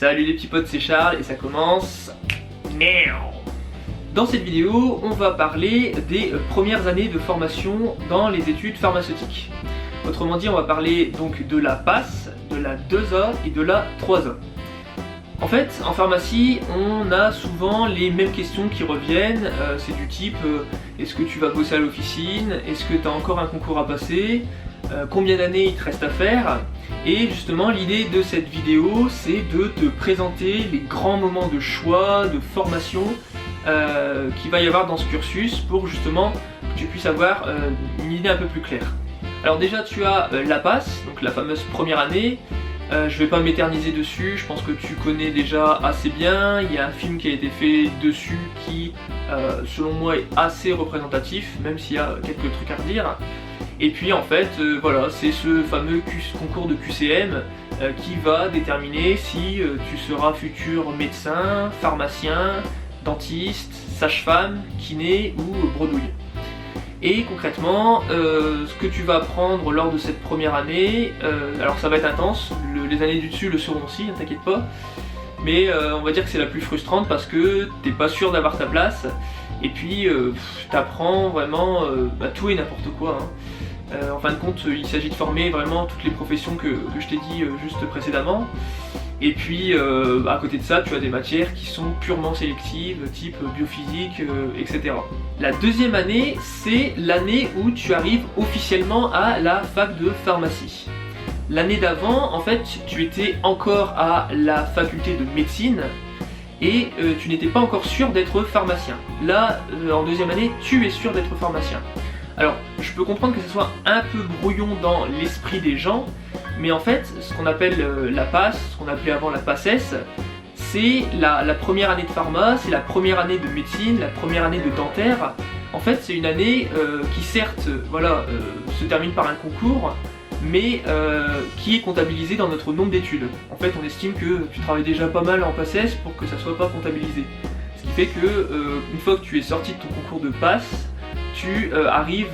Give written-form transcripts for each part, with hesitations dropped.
Salut les petits potes, c'est Charles et ça commence now. Dans cette vidéo, on va parler des premières années de formation dans les études pharmaceutiques. Autrement dit, on va parler donc de la PASS, de la 2A et de la 3A. En fait, en pharmacie, on a souvent les mêmes questions qui reviennent, c'est du type est-ce que tu vas bosser à l'officine? Est-ce que tu as encore un concours à passer? Combien d'années il te reste à faire? Et justement, l'idée de cette vidéo, c'est de te présenter les grands moments de choix, de formation qu'il va y avoir dans ce cursus pour justement que tu puisses avoir une idée un peu plus claire. Alors déjà, tu as la PASS, donc la fameuse première année. Je vais pas m'éterniser dessus, je pense que tu connais déjà assez bien. Il y a un film qui a été fait dessus qui, selon moi, est assez représentatif, même s'il y a quelques trucs à redire. Et puis en fait, voilà, c'est ce fameux concours de QCM qui va déterminer si tu seras futur médecin, pharmacien, dentiste, sage-femme, kiné ou bredouille. Et concrètement, ce que tu vas apprendre lors de cette première année, alors ça va être intense, les années du dessus le seront aussi, ne t'inquiète pas, mais on va dire que c'est la plus frustrante parce que t'es pas sûr d'avoir ta place, et puis t'apprends vraiment tout et n'importe quoi. En fin de compte, il s'agit de former vraiment toutes les professions que je t'ai dit juste précédemment. Et puis à côté de ça, tu as des matières qui sont purement sélectives, type biophysique, etc. La deuxième année, c'est l'année où tu arrives officiellement à la fac de pharmacie. L'année d'avant, en fait, tu étais encore à la faculté de médecine et tu n'étais pas encore sûr d'être pharmacien. Là, en deuxième année, tu es sûr d'être pharmacien. Alors, je peux comprendre que ce soit un peu brouillon dans l'esprit des gens, mais en fait, ce qu'on appelle la PASS, ce qu'on appelait avant la PASSES, c'est la première année de pharma, c'est la première année de médecine, la première année de dentaire. En fait, c'est une année qui certes, se termine par un concours, mais qui est comptabilisée dans notre nombre d'études. En fait, on estime que tu travailles déjà pas mal en PASSES pour que ça soit pas comptabilisé. Ce qui fait que, une fois que tu es sorti de ton concours de PASS, tu arrives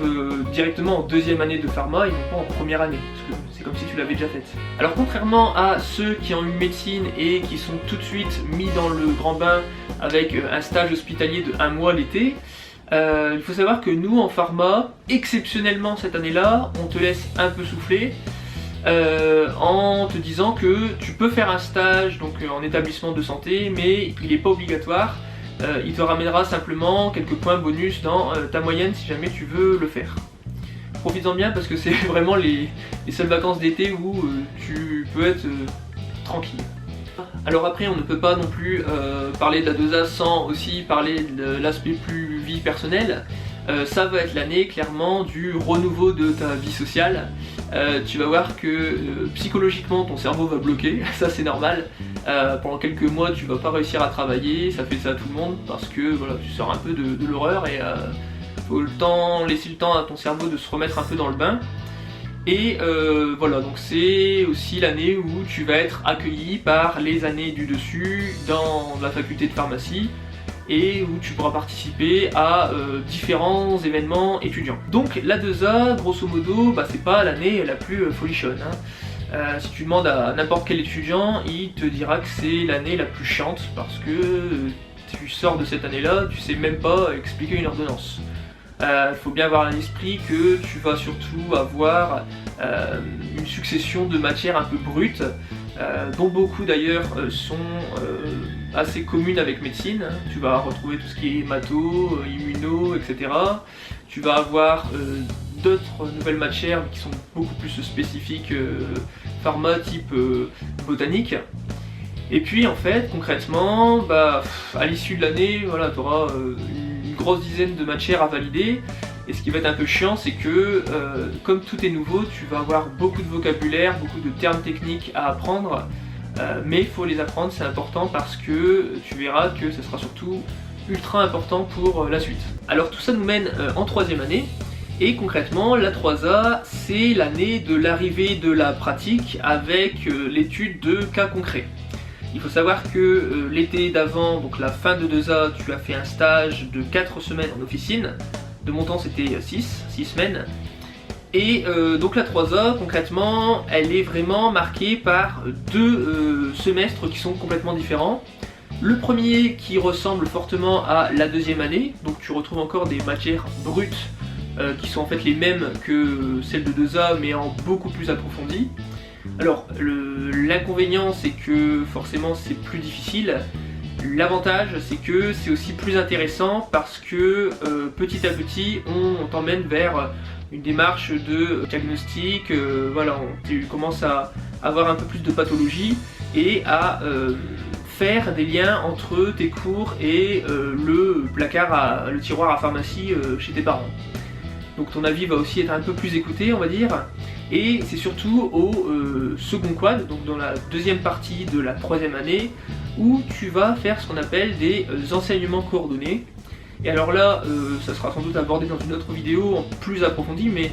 directement en deuxième année de pharma et non pas en première année, parce que c'est comme si tu l'avais déjà faite. Alors contrairement à ceux qui ont eu médecine et qui sont tout de suite mis dans le grand bain avec un stage hospitalier de 1 mois l'été, il faut savoir que nous en pharma, exceptionnellement cette année-là, on te laisse un peu souffler en te disant que tu peux faire un stage donc en établissement de santé, mais il n'est pas obligatoire. Il te ramènera simplement quelques points bonus dans ta moyenne si jamais tu veux le faire. Profites-en bien parce que c'est vraiment les seules vacances d'été où tu peux être tranquille. Alors après, on ne peut pas non plus parler de la 2A sans aussi parler de l'aspect plus vie personnelle. Ça va être l'année clairement du renouveau de ta vie sociale. Tu vas voir que psychologiquement ton cerveau va bloquer, ça c'est normal. Pendant quelques mois tu vas pas réussir à travailler, ça fait ça à tout le monde parce que voilà, tu sors un peu de l'horreur et faut laisser le temps à ton cerveau de se remettre un peu dans le bain. Et voilà, donc c'est aussi l'année où tu vas être accueilli par les années du dessus dans la faculté de pharmacie et où tu pourras participer à différents événements étudiants. Donc la 2A, grosso modo, c'est pas l'année la plus folichonne. Si tu demandes à n'importe quel étudiant, il te dira que c'est l'année la plus chiante parce que tu sors de cette année-là, tu sais même pas expliquer une ordonnance. Il faut bien avoir à l'esprit que tu vas surtout avoir une succession de matières un peu brutes, dont beaucoup d'ailleurs sont assez communes avec médecine. Tu vas retrouver tout ce qui est mato, immuno, etc. Tu vas avoir d'autres nouvelles matières qui sont beaucoup plus spécifiques pharma type botanique. Et puis en fait concrètement à l'issue de l'année, voilà, tu auras une grosse dizaine de matières à valider. Et ce qui va être un peu chiant, c'est que comme tout est nouveau, tu vas avoir beaucoup de vocabulaire, beaucoup de termes techniques à apprendre, mais il faut les apprendre, c'est important parce que tu verras que ce sera surtout ultra important pour la suite. Alors tout ça nous mène en troisième année. Et concrètement, la 3A, c'est l'année de l'arrivée de la pratique avec l'étude de cas concrets. Il faut savoir que l'été d'avant, donc la fin de 2A, tu as fait un stage de 4 semaines en officine. De mon temps, c'était 6 semaines. Et donc la 3A, concrètement, elle est vraiment marquée par deux semestres qui sont complètement différents. Le premier qui ressemble fortement à la deuxième année, donc tu retrouves encore des matières brutes qui sont en fait les mêmes que celles de 2A mais en beaucoup plus approfondies. Alors l'inconvénient c'est que forcément c'est plus difficile. L'avantage c'est que c'est aussi plus intéressant parce que petit à petit on t'emmène vers une démarche de diagnostic, voilà, tu commences à avoir un peu plus de pathologie et à faire des liens entre tes cours et le placard, le tiroir à pharmacie chez tes parents. Donc ton avis va aussi être un peu plus écouté, on va dire. Et c'est surtout au second quad, donc dans la deuxième partie de la troisième année, où tu vas faire ce qu'on appelle des enseignements coordonnés. Et alors là, ça sera sans doute abordé dans une autre vidéo en plus approfondie, mais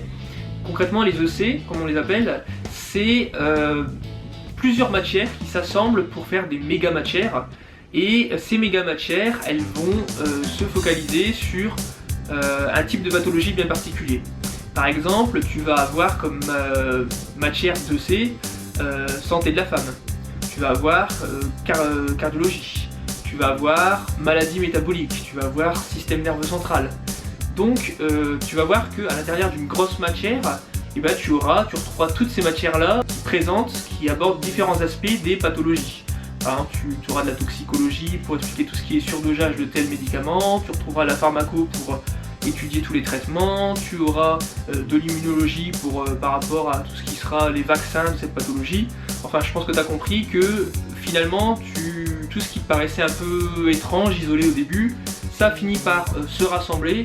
concrètement les EC, comme on les appelle, c'est plusieurs matières qui s'assemblent pour faire des méga matières. Et ces méga matières, elles vont se focaliser sur un type de pathologie bien particulier. Par exemple, tu vas avoir comme matière 2C santé de la femme, tu vas avoir cardiologie, tu vas avoir maladie métabolique, tu vas avoir système nerveux central. Donc tu vas voir qu'à l'intérieur d'une grosse matière, et ben, tu retrouveras toutes ces matières-là présentes qui abordent différents aspects des pathologies. Par exemple, tu auras de la toxicologie pour expliquer tout ce qui est surdosage de tel médicament, tu retrouveras la pharmaco pour étudier tous les traitements, tu auras de l'immunologie par rapport à tout ce qui sera les vaccins de cette pathologie. Enfin, je pense que tu as compris que finalement, tout ce qui te paraissait un peu étrange, isolé au début, ça finit par se rassembler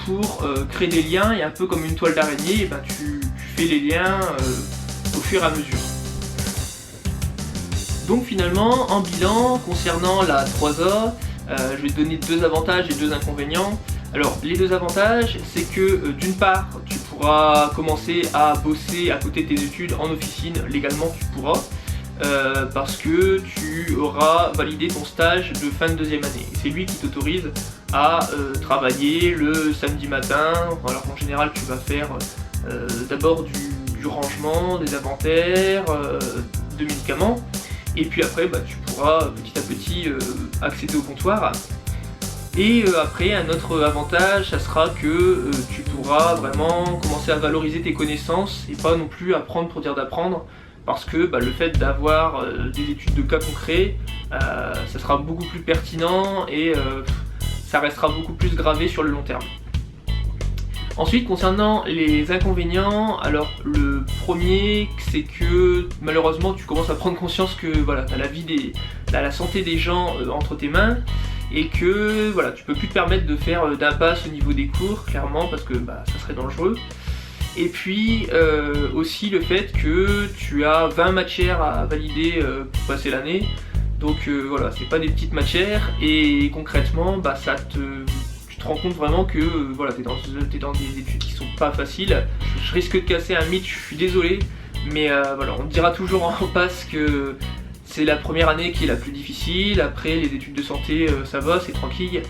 pour créer des liens, et un peu comme une toile d'araignée, et ben, tu fais les liens au fur et à mesure. Donc finalement, en bilan, concernant la 3A, je vais te donner deux avantages et deux inconvénients. Alors les deux avantages, c'est que d'une part, tu pourras commencer à bosser à côté de tes études en officine, légalement tu pourras, parce que tu auras validé ton stage de fin de deuxième année. C'est lui qui t'autorise à travailler le samedi matin. Alors en général, tu vas faire d'abord du rangement, des inventaires, de médicaments, et puis après bah, tu pourras petit à petit accéder au comptoir. Et après, un autre avantage, ça sera que tu pourras vraiment commencer à valoriser tes connaissances et pas non plus apprendre pour dire d'apprendre, parce que bah, le fait d'avoir des études de cas concrets, ça sera beaucoup plus pertinent et ça restera beaucoup plus gravé sur le long terme. Ensuite, concernant les inconvénients, alors le premier, c'est que malheureusement tu commences à prendre conscience que voilà, tu as la santé des gens entre tes mains, et que voilà, tu peux plus te permettre de faire d'impasse au niveau des cours, clairement, parce que bah, ça serait dangereux. Et puis aussi le fait que tu as 20 matières à valider pour passer l'année, donc voilà, c'est pas des petites matières, et concrètement bah, tu te rends compte vraiment que voilà, t'es dans des études qui sont pas faciles. Je risque de casser un mythe, je suis désolé, mais voilà, on dira toujours en passe que c'est la première année qui est la plus difficile. Après les études de santé ça va, c'est tranquille.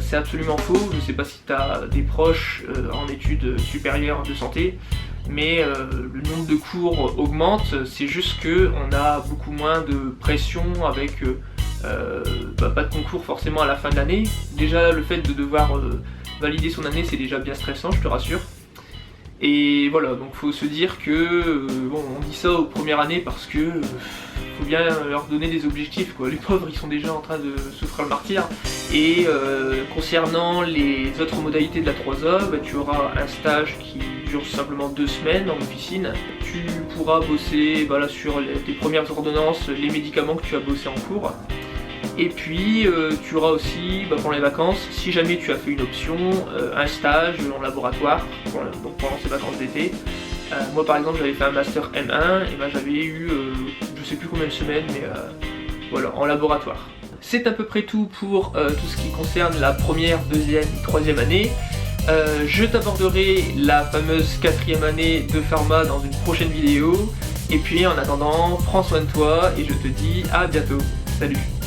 C'est absolument faux. Je sais pas si tu as des proches en études supérieures de santé, mais le nombre de cours augmente. C'est juste qu'on a beaucoup moins de pression avec pas de concours forcément à la fin de l'année. Déjà le fait de devoir valider son année, c'est déjà bien stressant, je te rassure. Et voilà, donc faut se dire que bon, on dit ça aux premières années parce que faut bien leur donner des objectifs, quoi. Les pauvres, ils sont déjà en train de se faire le martyr. Et concernant les autres modalités de la 3A, bah, tu auras un stage qui dure simplement 2 semaines en officine. Tu pourras bosser voilà, sur tes premières ordonnances, les médicaments que tu as bossé en cours. Et puis tu auras aussi pendant les vacances, si jamais tu as fait une option, un stage en laboratoire donc pendant ces vacances d'été. Moi par exemple j'avais fait un master M1 et j'avais eu je sais plus combien de semaines, mais voilà, en laboratoire. C'est à peu près tout pour tout ce qui concerne la première, deuxième et troisième année. Je t'aborderai la fameuse 4e année de pharma dans une prochaine vidéo. Et puis en attendant, prends soin de toi et je te dis à bientôt. Salut!